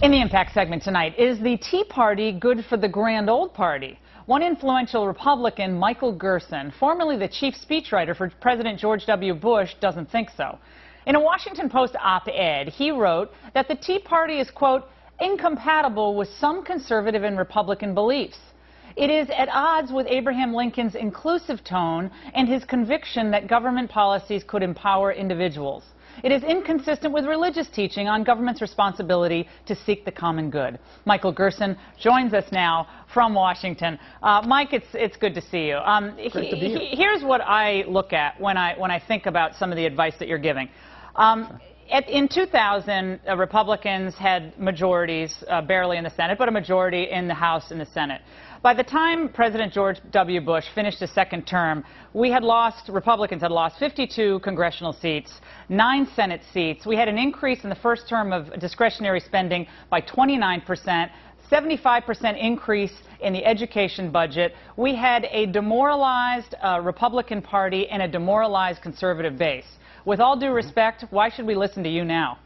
In the Impact segment tonight, is the Tea Party good for the grand old party? One influential Republican, Michael Gerson, formerly the chief speechwriter for President George W. Bush, doesn't think so. In a Washington Post op-ed, he wrote that the Tea Party is, quote, incompatible with some conservative and Republican beliefs. It is at odds with Abraham Lincoln's inclusive tone and his conviction that government policies could empower individuals. It is inconsistent with religious teaching on government's responsibility to seek the common good. Michael Gerson joins us now from Washington. Mike, it's good to see you. Great to be here. Here's what I look at when I think about some of the advice that you're giving. In 2000, Republicans had majorities, barely in the Senate, but a majority in the House and the Senate. By the time President George W. Bush finished his second term, Republicans had lost 52 congressional seats, 9 Senate seats. We had an increase in the first term of discretionary spending by 29%. 75% increase in the education budget. We had a demoralized Republican Party and a demoralized conservative base. With all due respect, why should we listen to you now?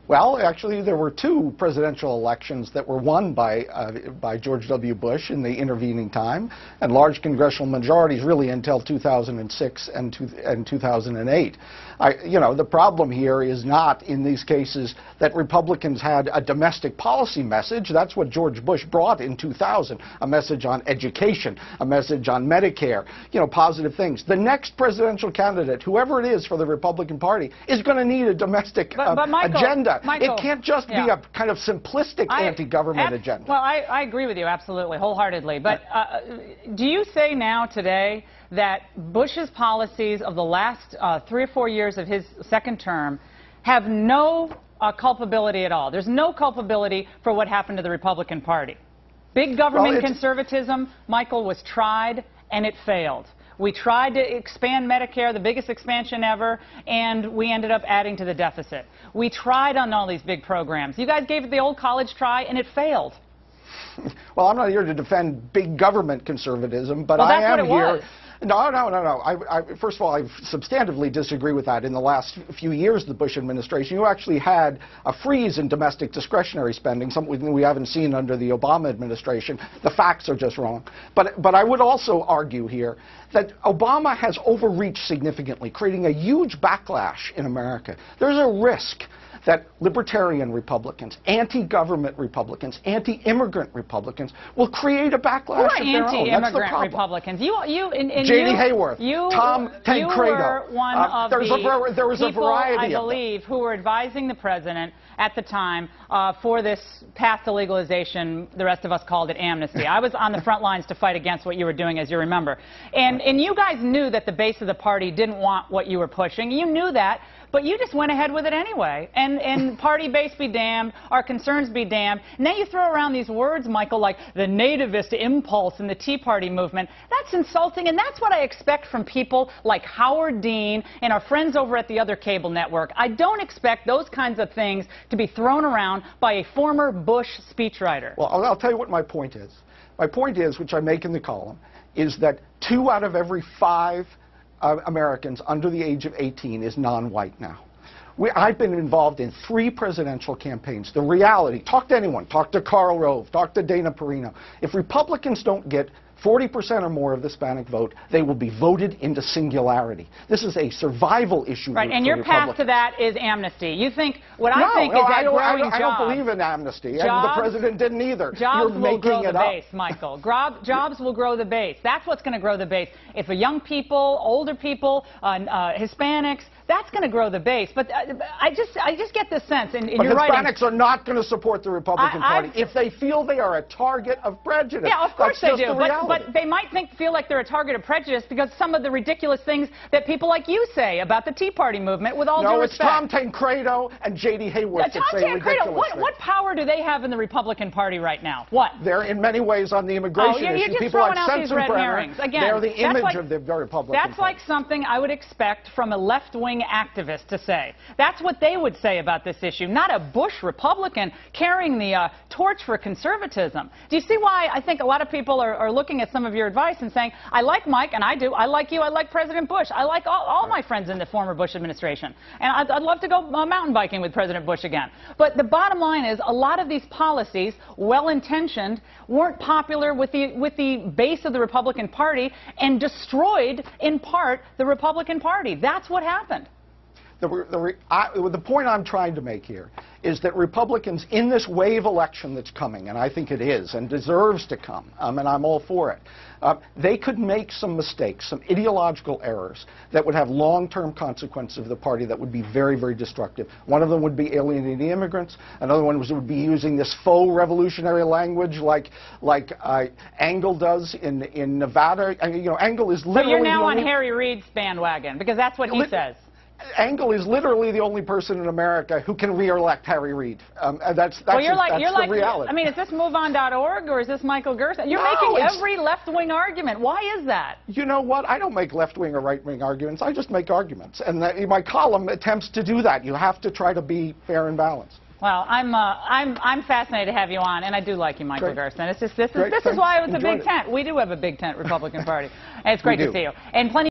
Well, actually, there were 2 presidential elections that were won by George W. Bush in the intervening time, and large congressional majorities really until 2006 and 2008. The problem here is not in these cases that Republicans had a domestic policy message. That's what George Bush brought in 2000, a message on education, a message on Medicare, positive things. The next presidential candidate, whoever it is for the Republican Party, is going to need a domestic agenda. Michael, it can't just be a kind of simplistic anti-government agenda. Well, I agree with you absolutely, wholeheartedly. But do you say now today that Bush's policies of the last 3 or 4 years of his second term have no culpability at all? There's no culpability for what happened to the Republican Party. Big government conservatism, Michael, was tried and it failed. We tried to expand Medicare, the biggest expansion ever, and we ended up adding to the deficit. We tried on all these big programs. You guys gave it the old college try, and it failed. Well, I'm not here to defend big government conservatism, but well, I am here. Was. No. First of all, I substantively disagree with that. In the last few years of the Bush administration, you actually had a freeze in domestic discretionary spending, something we haven't seen under the Obama administration. The facts are just wrong. But I would also argue here that Obama has overreached significantly, creating a huge backlash in America. There's a risk that libertarian Republicans, anti-government Republicans, anti-immigrant Republicans will create a backlash of their own. That's the problem. Republicans. J.D. Hayworth, Tom Tancredo. You were one of there was a variety I believe, who were advising the president at the time for this path to legalization. The rest of us called it amnesty. I was on the front lines to fight against what you were doing, as you remember. And you guys knew that the base of the party didn't want what you were pushing. You knew that. But you just went ahead with it anyway. And party base be damned, our concerns be damned. And then you throw around these words, Michael, like the nativist impulse in the Tea Party movement. That's insulting, and that's what I expect from people like Howard Dean and our friends over at the other cable network. I don't expect those kinds of things to be thrown around by a former Bush speechwriter. Well, I'll tell you what my point is. My point is, which I make in the column, is that 2 out of every 5 Americans under the age of 18 is non-white now. I've been involved in 3 presidential campaigns. The reality, talk to anyone, talk to Karl Rove, talk to Dana Perino. If Republicans don't get 40% or more of the Hispanic vote, they will be voted into singularity. This is a survival issue. Right, and your path to that is amnesty. You think, I think is that growing jobs. I don't believe in amnesty, and the president didn't either. Jobs will grow the base, Michael. Jobs will grow the base. That's what's going to grow the base. If young people, older people, Hispanics, that's going to grow the base. But I just get this sense, and you're right. Hispanics are not going to support the Republican Party if they feel they are a target of prejudice. Yeah, of course they do. But they might feel like they're a target of prejudice because some of the ridiculous things that people like you say about the Tea Party movement, with all due respect. No, it's Tom Tancredo and J.D. Hayworth that say ridiculous things. What power do they have in the Republican Party right now? What? They're in many ways on the immigration issue. You're just people throwing like out these red herrings. Again, they're the image of the Republican Party. That's like something I would expect from a left-wing activist to say. That's what they would say about this issue, not a Bush Republican carrying the torch for conservatism. Do you see why I think a lot of people are looking looking at some of your advice and saying, I like Mike, and I do. I like you. I like President Bush. I like all my friends in the former Bush administration. And I'd love to go mountain biking with President Bush again. But the bottom line is, a lot of these policies, well-intentioned, weren't popular with the base of the Republican Party and destroyed, in part, the Republican Party. That's what happened. The point I'm trying to make here is that Republicans in this wave election that's coming, and I think it is and deserves to come, and I'm all for it, they could make some mistakes, some ideological errors that would have long-term consequences for the party that would be very, very destructive. One of them would be alienating immigrants. Another one would be using this faux revolutionary language like Engel does in Nevada. I mean, you know, Engel is literally... But you're now on Harry Reid's bandwagon, because that's what he says. Engel is literally the only person in America who can re-elect Harry Reid. That's the reality. I mean, is this MoveOn.org or is this Michael Gerson? You're making every left-wing argument. Why is that? You know what? I don't make left-wing or right-wing arguments. I just make arguments. And my column attempts to do that. You have to try to be fair and balanced. Well, I'm fascinated to have you on, and I do like you, Michael Gerson. It's just this is why it's a big tent. We do have a big tent Republican Party, and it's great to see you. And plenty.